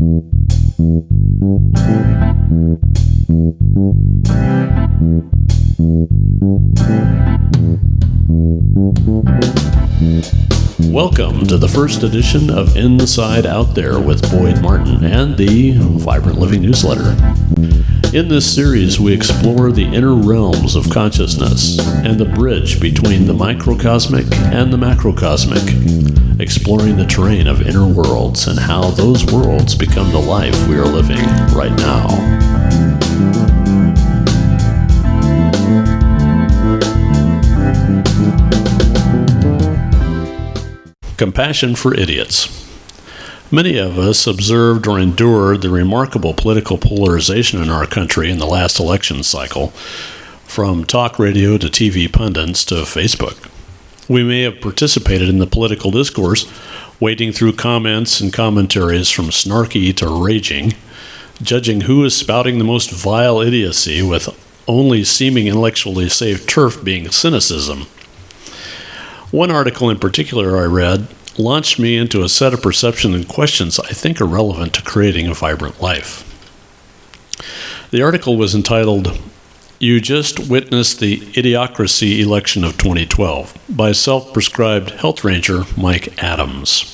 Welcome to the first edition of Inside Out There with Boyd Martin and the Vibrant Living newsletter. In this series, we explore the inner realms of consciousness and the bridge between the microcosmic and the macrocosmic, exploring the terrain of inner worlds and how those worlds become the life we are living right now. Compassion for idiots. Many of us observed or endured the remarkable political polarization in our country in the last election cycle, from talk radio to TV pundits to Facebook. We may have participated in the political discourse, wading through comments and commentaries from snarky to raging, judging who is spouting the most vile idiocy, with only seeming intellectually safe turf being cynicism. One article in particular I read launched me into a set of perceptions and questions I think are relevant to creating a vibrant life. The article was entitled, "You Just Witnessed the Idiocracy Election of 2012" by self-prescribed health ranger Mike Adams.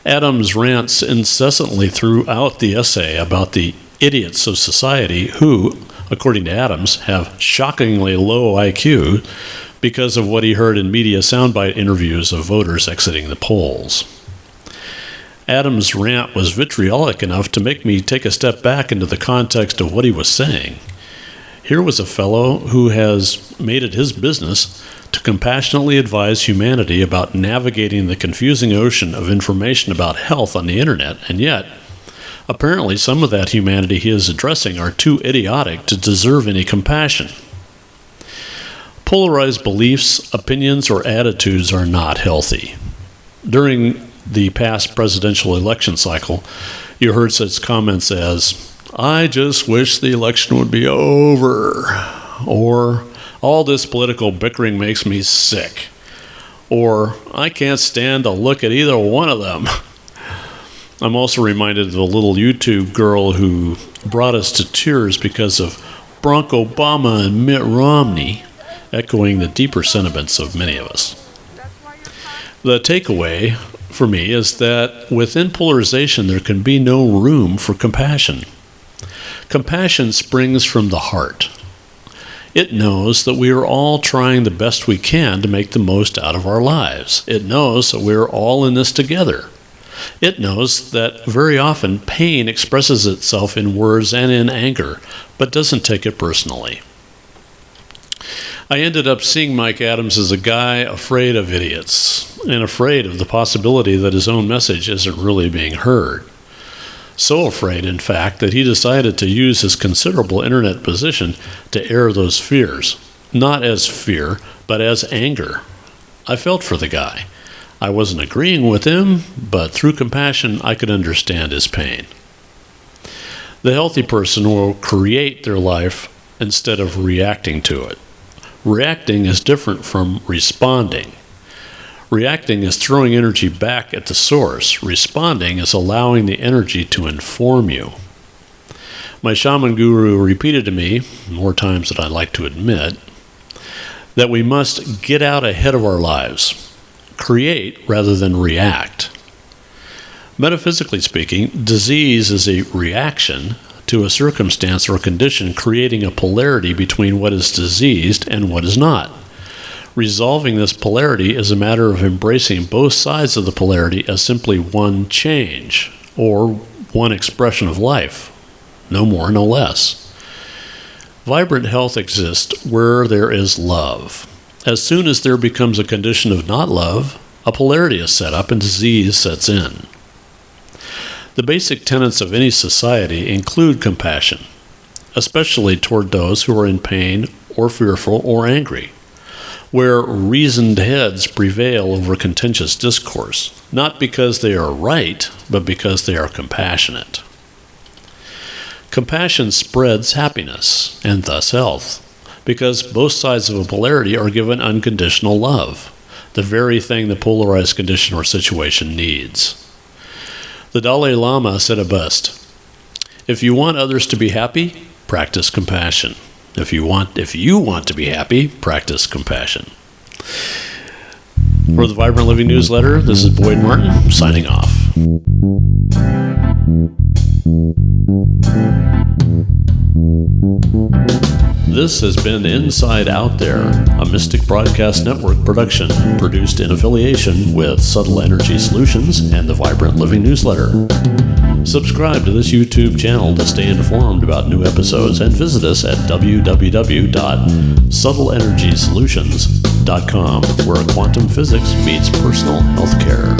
Adams rants incessantly throughout the essay about the idiots of society who, according to Adams, have shockingly low IQ because of what he heard in media soundbite interviews of voters exiting the polls. Adams' rant was vitriolic enough to make me take a step back into the context of what he was saying. Here was a fellow who has made it his business to compassionately advise humanity about navigating the confusing ocean of information about health on the internet, and yet, apparently some of that humanity he is addressing are too idiotic to deserve any compassion. Polarized beliefs, opinions, or attitudes are not healthy. During the past presidential election cycle, you heard such comments as, "I just wish the election would be over," or "all this political bickering makes me sick," or "I can't stand to look at either one of them." I'm also reminded of the little YouTube girl who brought us to tears because of Barack Obama and Mitt Romney, echoing the deeper sentiments of many of us. The takeaway for me is that within polarization there can be no room for compassion. Compassion springs from the heart. It knows that we are all trying the best we can to make the most out of our lives. It knows that we are all in this together. It knows that very often pain expresses itself in words and in anger, but doesn't take it personally. I ended up seeing Mike Adams as a guy afraid of idiots and afraid of the possibility that his own message isn't really being heard. So afraid, in fact, that he decided to use his considerable internet position to air those fears, not as fear, but as anger. I felt for the guy. I wasn't agreeing with him, but through compassion, I could understand his pain. The healthy person will create their life instead of reacting to it. Reacting is different from responding. Reacting is throwing energy back at the source. Responding is allowing the energy to inform you. My shaman guru repeated to me, more times than I'd like to admit, that we must get out ahead of our lives, create rather than react. Metaphysically speaking, disease is a reaction to a circumstance or condition, creating a polarity between what is diseased and what is not. Resolving this polarity is a matter of embracing both sides of the polarity as simply one change, or one expression of life. No more, no less. Vibrant health exists where there is love. As soon as there becomes a condition of not love, a polarity is set up and disease sets in. The basic tenets of any society include compassion, especially toward those who are in pain or fearful or angry, where reasoned heads prevail over contentious discourse, not because they are right, but because they are compassionate. Compassion spreads happiness, and thus health, because both sides of a polarity are given unconditional love, the very thing the polarized condition or situation needs. The Dalai Lama said it best. If you want others to be happy, practice compassion. If you want to be happy, practice compassion. For the Vibrant Living Newsletter, this is Boyd Martin, signing off. This has been Inside Out There, a Mystic Broadcast Network production, produced in affiliation with Subtle Energy Solutions and the Vibrant Living Newsletter. Subscribe to this YouTube channel to stay informed about new episodes and visit us at www.subtleenergysolutions.com, where quantum physics meets personal healthcare.